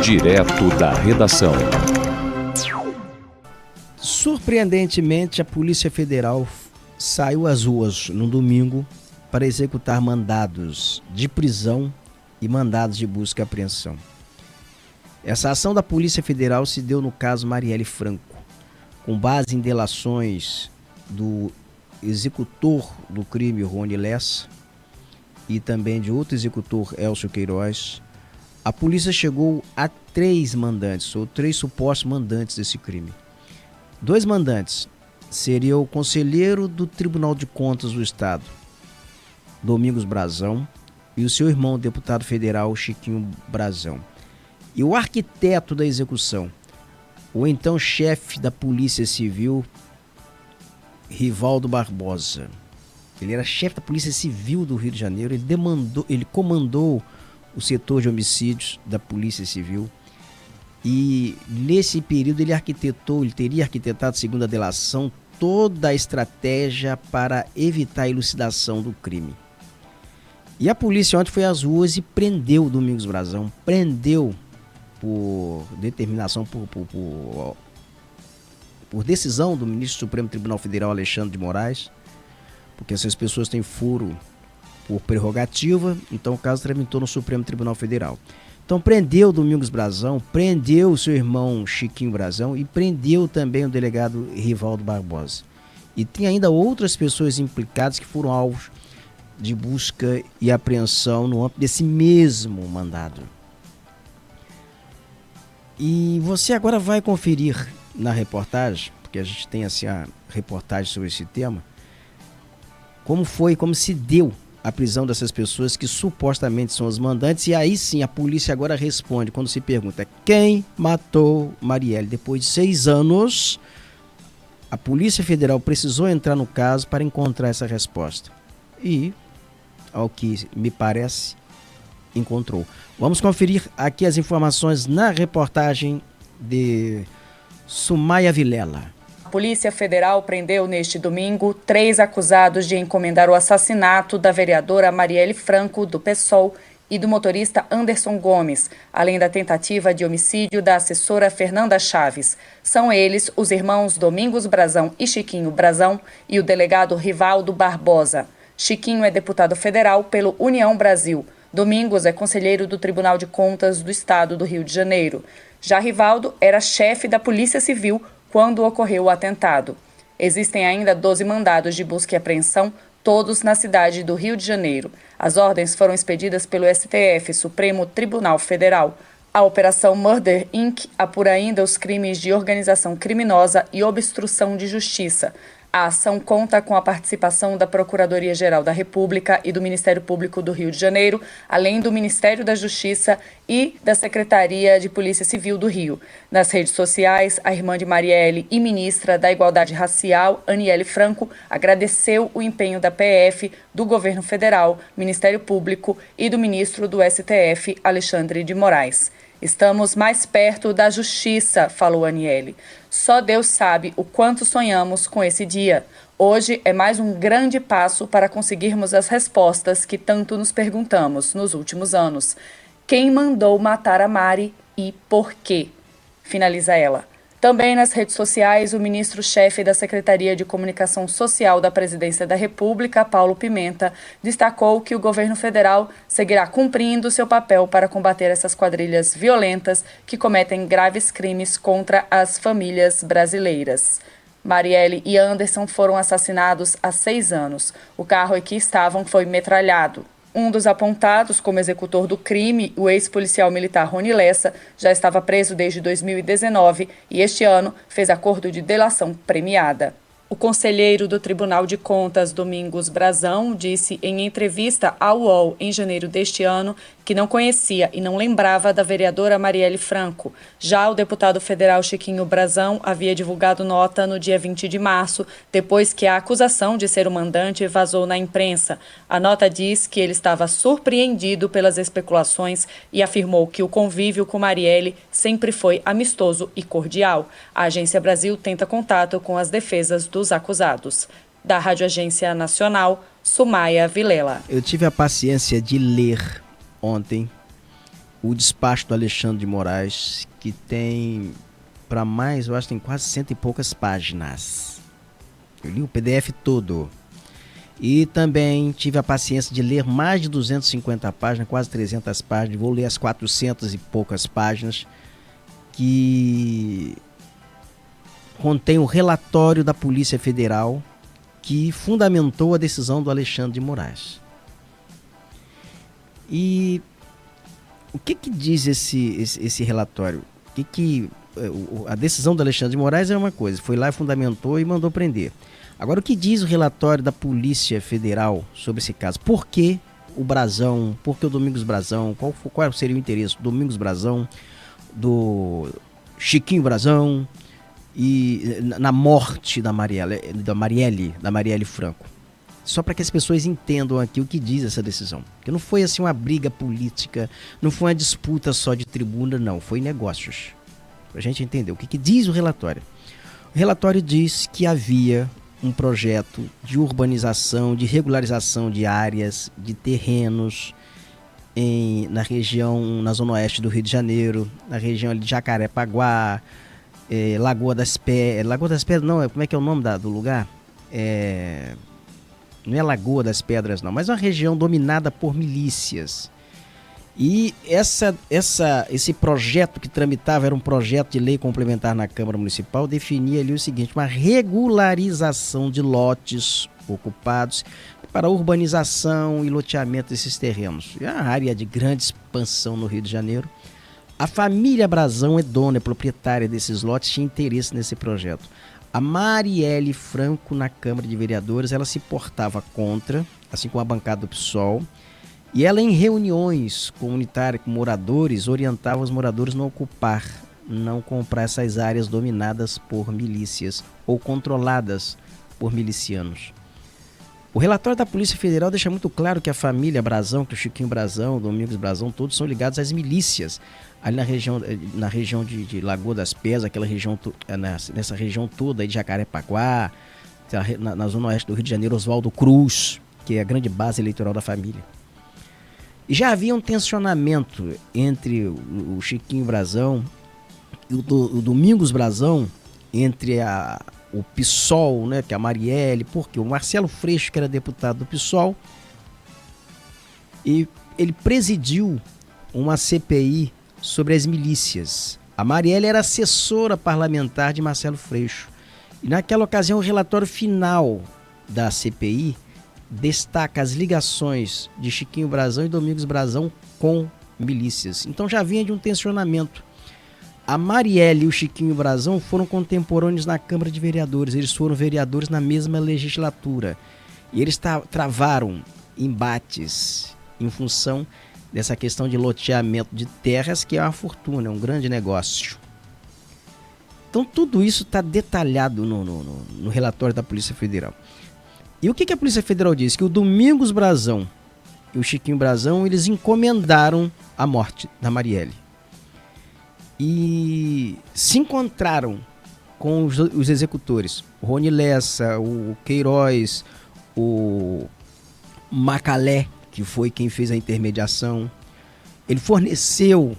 Direto da redação. Surpreendentemente, a Polícia Federal saiu às ruas no domingo para executar mandados de prisão e mandados de busca e apreensão. Essa ação da Polícia Federal se deu no caso Marielle Franco, com base em delações do executor do crime, Rony Lessa, e também de outro executor, Elcio Queiroz. A polícia chegou a 3 mandantes, ou 3 supostos mandantes desse crime. 2 mandantes seriam o conselheiro do Tribunal de Contas do Estado, Domingos Brazão, e o seu irmão, o deputado federal Chiquinho Brazão. E o arquiteto da execução, o então chefe da Polícia Civil, Rivaldo Barbosa. Ele era chefe da Polícia Civil do Rio de Janeiro, ele comandou o setor de homicídios da Polícia Civil, e nesse período ele teria arquitetado, segundo a delação, toda a estratégia para evitar a elucidação do crime. E a polícia ontem foi às ruas e prendeu o Domingos Brazão, prendeu por determinação, por decisão do ministro do Supremo Tribunal Federal, Alexandre de Moraes, porque essas pessoas têm furo por prerrogativa, então o caso tramitou no Supremo Tribunal Federal. Então prendeu o Domingos Brazão, prendeu o seu irmão Chiquinho Brazão e prendeu também o delegado Rivaldo Barbosa. E tem ainda outras pessoas implicadas que foram alvos de busca e apreensão no âmbito desse mesmo mandado. E você agora vai conferir na reportagem, porque a gente tem assim a reportagem sobre esse tema, como se deu a prisão dessas pessoas que supostamente são os mandantes. E aí sim a polícia agora responde quando se pergunta quem matou Marielle. Depois de 6 anos, a Polícia Federal precisou entrar no caso para encontrar essa resposta. E, ao que me parece, encontrou. Vamos conferir aqui as informações na reportagem de Sumaia Vilela. A Polícia Federal prendeu neste domingo 3 acusados de encomendar o assassinato da vereadora Marielle Franco, do PSOL, e do motorista Anderson Gomes, além da tentativa de homicídio da assessora Fernanda Chaves. São eles os irmãos Domingos Brazão e Chiquinho Brazão e o delegado Rivaldo Barbosa. Chiquinho é deputado federal pelo União Brasil. Domingos é conselheiro do Tribunal de Contas do Estado do Rio de Janeiro. Já Rivaldo era chefe da Polícia Civil quando ocorreu o atentado. Existem ainda 12 mandados de busca e apreensão, todos na cidade do Rio de Janeiro. As ordens foram expedidas pelo STF, Supremo Tribunal Federal. A Operação Murder Inc. apura ainda os crimes de organização criminosa e obstrução de justiça. A ação conta com a participação da Procuradoria-Geral da República e do Ministério Público do Rio de Janeiro, além do Ministério da Justiça e da Secretaria de Polícia Civil do Rio. Nas redes sociais, a irmã de Marielle e ministra da Igualdade Racial, Aniele Franco, agradeceu o empenho da PF, do Governo Federal, Ministério Público e do ministro do STF, Alexandre de Moraes. Estamos mais perto da justiça, falou Aniele. Só Deus sabe o quanto sonhamos com esse dia. Hoje é mais um grande passo para conseguirmos as respostas que tanto nos perguntamos nos últimos anos. Quem mandou matar a Mari e por quê? Finaliza ela. Também nas redes sociais, o ministro-chefe da Secretaria de Comunicação Social da Presidência da República, Paulo Pimenta, destacou que o governo federal seguirá cumprindo seu papel para combater essas quadrilhas violentas que cometem graves crimes contra as famílias brasileiras. Marielle e Anderson foram assassinados há 6 anos. O carro em que estavam foi metralhado. Um dos apontados como executor do crime, o ex-policial militar Rony Lessa, já estava preso desde 2019 e este ano fez acordo de delação premiada. O conselheiro do Tribunal de Contas, Domingos Brazão, disse em entrevista ao UOL em janeiro deste ano que não conhecia e não lembrava da vereadora Marielle Franco. Já o deputado federal Chiquinho Brazão havia divulgado nota no dia 20 de março, depois que a acusação de ser o mandante vazou na imprensa. A nota diz que ele estava surpreendido pelas especulações e afirmou que o convívio com Marielle sempre foi amistoso e cordial. A Agência Brasil tenta contato com as defesas dos acusados. Da Rádio Agência Nacional, Sumaia Vilela. Eu tive a paciência de ler ontem o despacho do Alexandre de Moraes, que tem para mais, eu acho que tem quase 100 e poucas páginas. Eu li o PDF todo. E também tive a paciência de ler mais de 250 páginas, quase 300 páginas. Vou ler as 400 e poucas páginas que contém o relatório da Polícia Federal que fundamentou a decisão do Alexandre de Moraes. E o que diz esse relatório? A decisão do Alexandre de Moraes é uma coisa, foi lá, fundamentou e mandou prender. Agora, o que diz o relatório da Polícia Federal sobre esse caso? Por que o Brazão? Por que o Domingos Brazão? Qual seria o interesse do Domingos Brazão, do Chiquinho Brazão e na morte da Marielle Franco? Só para que as pessoas entendam aqui o que diz essa decisão. Porque não foi assim uma briga política, não foi uma disputa só de tribuna, não. Foi negócios. Para a gente entender o que diz o relatório. O relatório diz que havia um projeto de urbanização, de regularização de áreas, de terrenos na região, na zona oeste do Rio de Janeiro, na região ali de Jacarepaguá, Lagoa das Pedras, não, como é que é o nome do lugar? Não é Lagoa das Pedras não, mas é uma região dominada por milícias. E esse projeto que tramitava era um projeto de lei complementar na Câmara Municipal, definia ali o seguinte: uma regularização de lotes ocupados para urbanização e loteamento desses terrenos. É uma área de grande expansão no Rio de Janeiro. A família Brazão é dona, é proprietária desses lotes, tinha interesse nesse projeto. A Marielle Franco, na Câmara de Vereadores, ela se portava contra, assim como a bancada do PSOL, e ela, em reuniões comunitárias com moradores, orientava os moradores a não comprar essas áreas dominadas por milícias ou controladas por milicianos. O relatório da Polícia Federal deixa muito claro que a família Brazão, que o Chiquinho Brazão, o Domingos Brazão, todos são ligados às milícias, ali na região de Lagoa das Pedras, aquela região, nessa região toda aí de Jacarepaguá, na zona oeste do Rio de Janeiro, Oswaldo Cruz, que é a grande base eleitoral da família. E já havia um tensionamento entre o Chiquinho Brazão e o Domingos Brazão, entre o PSOL, né, que é a Marielle, porque o Marcelo Freixo, que era deputado do PSOL, e ele presidiu uma CPI sobre as milícias. A Marielle era assessora parlamentar de Marcelo Freixo. E naquela ocasião o relatório final da CPI destaca as ligações de Chiquinho Brazão e Domingos Brazão com milícias. Então já vinha de um tensionamento. A Marielle e o Chiquinho Brazão foram contemporâneos na Câmara de Vereadores. Eles foram vereadores na mesma legislatura. E eles travaram embates em função dessa questão de loteamento de terras, que é uma fortuna, é um grande negócio. Então tudo isso está detalhado no relatório da Polícia Federal. E o que a Polícia Federal diz? Que o Domingos Brazão e o Chiquinho Brazão, eles encomendaram a morte da Marielle. E se encontraram com os executores. O Rony Lessa, o Queiroz, o Macalé, que foi quem fez a intermediação. Ele forneceu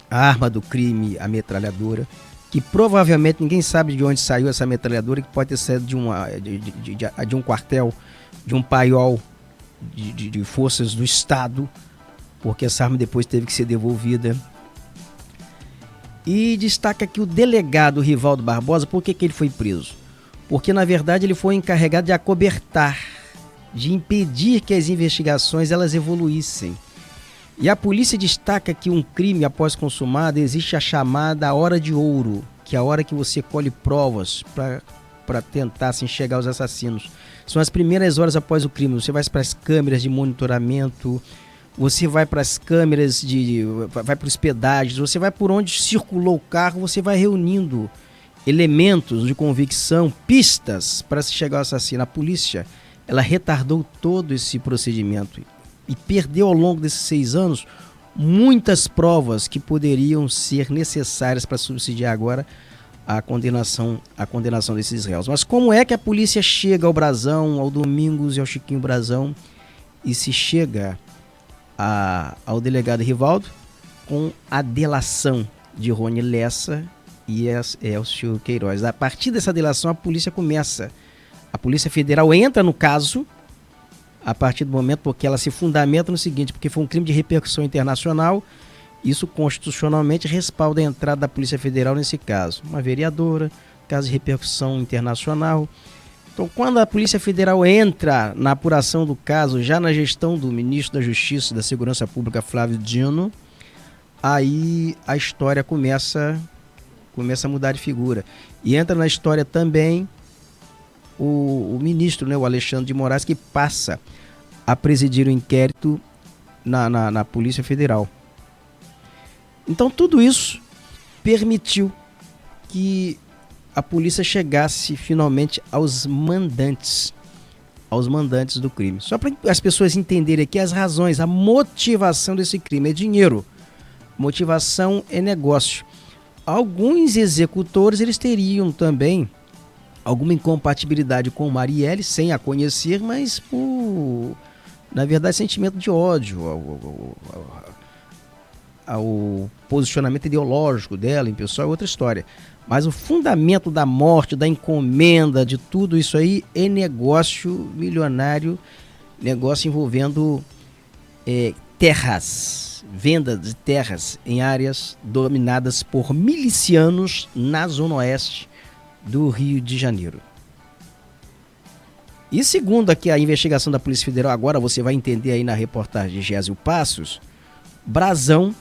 a arma do crime, a metralhadora, que provavelmente ninguém sabe de onde saiu essa metralhadora, que pode ter saído de um quartel, de um paiol de forças do Estado, porque essa arma depois teve que ser devolvida. E destaca aqui o delegado Rivaldo Barbosa. Por que ele foi preso? Porque, na verdade, ele foi encarregado de acobertar, de impedir que as investigações elas evoluíssem. E a polícia destaca que um crime após consumado existe a chamada hora de ouro, que é a hora que você colhe provas para tentar assim, chegar aos assassinos. São as primeiras horas após o crime. Você vai para as câmeras de monitoramento, você vai para as câmeras, vai para os pedágios, você vai por onde circulou o carro, você vai reunindo elementos de convicção, pistas para se chegar ao assassino. A polícia, ela retardou todo esse procedimento e perdeu ao longo desses 6 anos muitas provas que poderiam ser necessárias para subsidiar agora a condenação desses réus. Mas como é que a polícia chega ao Brazão, ao Domingos e ao Chiquinho Brazão, e se chega ao delegado Rivaldo? com a delação de Rony Lessa e Elcio Queiroz. A partir dessa delação, a Polícia Federal entra no caso a partir do momento, porque ela se fundamenta no seguinte, porque foi um crime de repercussão internacional, isso constitucionalmente respalda a entrada da Polícia Federal nesse caso. Uma vereadora, caso de repercussão internacional. Então, quando a Polícia Federal entra na apuração do caso, já na gestão do ministro da Justiça e da Segurança Pública, Flávio Dino, aí a história começa a mudar de figura. E entra na história também o ministro, né, o Alexandre de Moraes, que passa a presidir o inquérito na Polícia Federal. Então tudo isso permitiu que a polícia chegasse finalmente aos mandantes do crime. Só para as pessoas entenderem aqui as razões, a motivação desse crime é dinheiro, motivação é negócio. Alguns executores, eles teriam também alguma incompatibilidade com Marielle, sem a conhecer, mas por, na verdade, sentimento de ódio ao posicionamento ideológico dela em pessoal é outra história. Mas o fundamento da morte, da encomenda, de tudo isso aí é negócio milionário, negócio envolvendo terras, venda de terras em áreas dominadas por milicianos na Zona Oeste do Rio de Janeiro. E segundo aqui a investigação da Polícia Federal, agora você vai entender aí na reportagem de Gésio Passos, Brazão,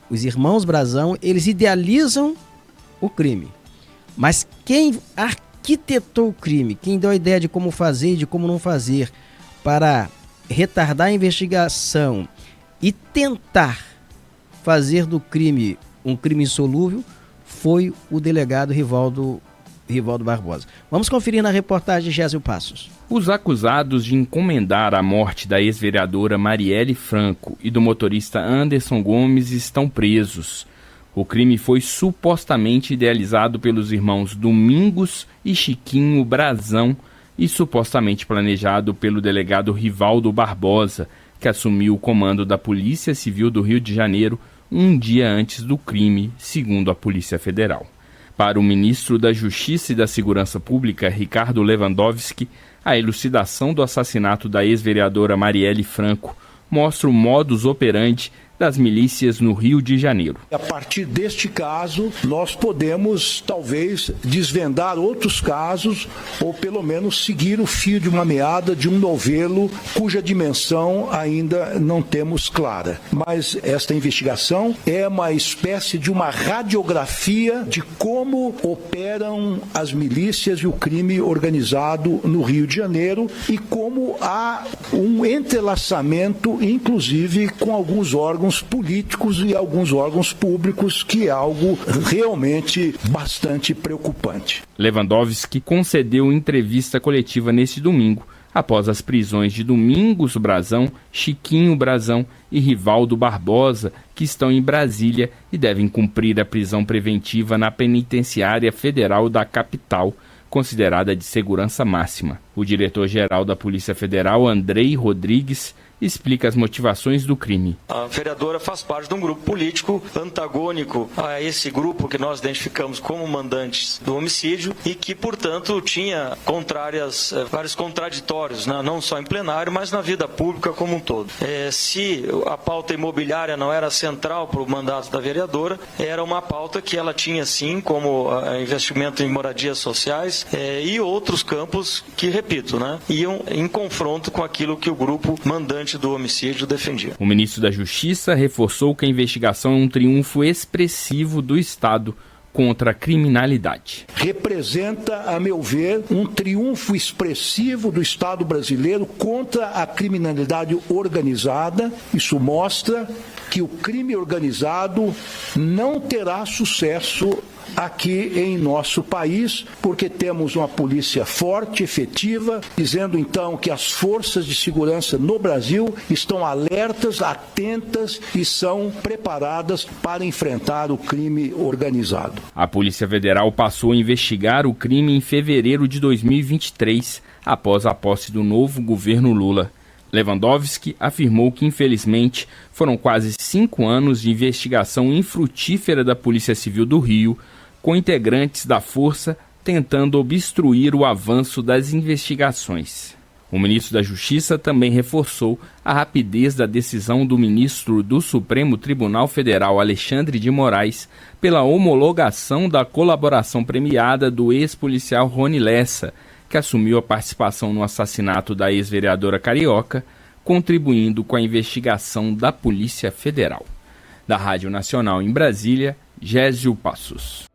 os irmãos Brazão, eles idealizam o crime. Mas quem arquitetou o crime, quem deu a ideia de como fazer e de como não fazer para retardar a investigação e tentar fazer do crime um crime insolúvel, foi o delegado Rivaldo Barbosa. Vamos conferir na reportagem de Gésio Passos. Os acusados de encomendar a morte da ex-vereadora Marielle Franco e do motorista Anderson Gomes estão presos. O crime foi supostamente idealizado pelos irmãos Domingos e Chiquinho Brazão e supostamente planejado pelo delegado Rivaldo Barbosa, que assumiu o comando da Polícia Civil do Rio de Janeiro um dia antes do crime, segundo a Polícia Federal. Para o ministro da Justiça e da Segurança Pública, Ricardo Lewandowski, a elucidação do assassinato da ex-vereadora Marielle Franco mostra o modus operandi das milícias no Rio de Janeiro. A partir deste caso, nós podemos talvez desvendar outros casos ou pelo menos seguir o fio de uma meada de um novelo cuja dimensão ainda não temos clara. Mas esta investigação é uma espécie de uma radiografia de como operam as milícias e o crime organizado no Rio de Janeiro e como há um entrelaçamento, inclusive, com alguns órgãos políticos e alguns órgãos públicos, que é algo realmente bastante preocupante. Lewandowski concedeu entrevista coletiva neste domingo, após as prisões de Domingos Brazão, Chiquinho Brazão e Rivaldo Barbosa, que estão em Brasília e devem cumprir a prisão preventiva na Penitenciária Federal da capital, considerada de segurança máxima. O diretor-geral da Polícia Federal, Andrei Rodrigues, explica as motivações do crime. A vereadora faz parte de um grupo político antagônico a esse grupo que nós identificamos como mandantes do homicídio e que, portanto, tinha vários contraditórios, né? Não só em plenário, mas na vida pública como um todo. Se a pauta imobiliária não era central para o mandato da vereadora, era uma pauta que ela tinha sim, como investimento em moradias sociais e outros campos que, repito, né, iam em confronto com aquilo que o grupo mandante do homicídio defendia. O ministro da Justiça reforçou que a investigação é um triunfo expressivo do Estado contra a criminalidade. Representa, a meu ver, um triunfo expressivo do Estado brasileiro contra a criminalidade organizada. Isso mostra que o crime organizado não terá sucesso aqui em nosso país, porque temos uma polícia forte, efetiva, dizendo então que as forças de segurança no Brasil estão alertas, atentas e são preparadas para enfrentar o crime organizado. A Polícia Federal passou a investigar o crime em fevereiro de 2023, após a posse do novo governo Lula. Lewandowski afirmou que, infelizmente, foram quase 5 anos de investigação infrutífera da Polícia Civil do Rio, com integrantes da força tentando obstruir o avanço das investigações. O ministro da Justiça também reforçou a rapidez da decisão do ministro do Supremo Tribunal Federal, Alexandre de Moraes, pela homologação da colaboração premiada do ex-policial Rony Lessa, que assumiu a participação no assassinato da ex-vereadora carioca, contribuindo com a investigação da Polícia Federal. Da Rádio Nacional em Brasília, Gésio Passos.